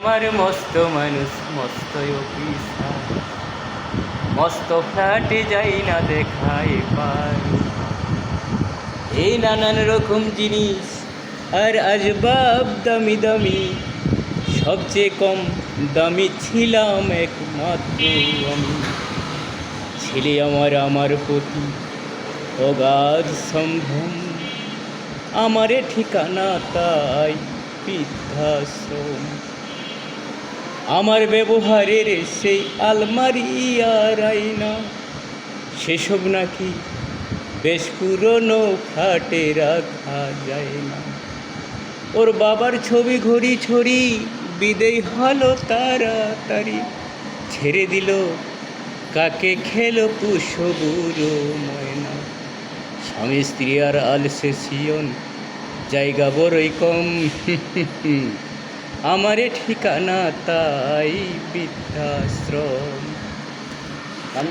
আমার মস্ত মানুষ মস্ত অফিসার, মস্ত ফ্ল্যাটে যাই না দেখাই পাই এই নানান রকম জিনিস আর আসবাব দামি দামি। সবচেয়ে কম দামি ছিলাম একমাত্র আমি। ছেলে আমার প্রতি অগাধ সম্ভ্রম, আমারে ঠিকানা তাই বৃদ্ধাশ্রম। আমার ব্যবহারের সেই আলমারি আর আয়না, সেসব নাকি বেশ পুরনো ফ্ল্যাটে রাখা যায় না। ওর বাবার ছবি ঘড়ি ছড়ি বিদেয় হলো তাড়াতাড়ি, ছেড়ে দিল কাকে খেলো পুষ বুড়ো ময়না। স্বামী স্ত্রী আর আলসেসিয়ন, জায়গা বড়ই কম। আমারে ঠিকানা তাই বৃদ্ধাশ্রম।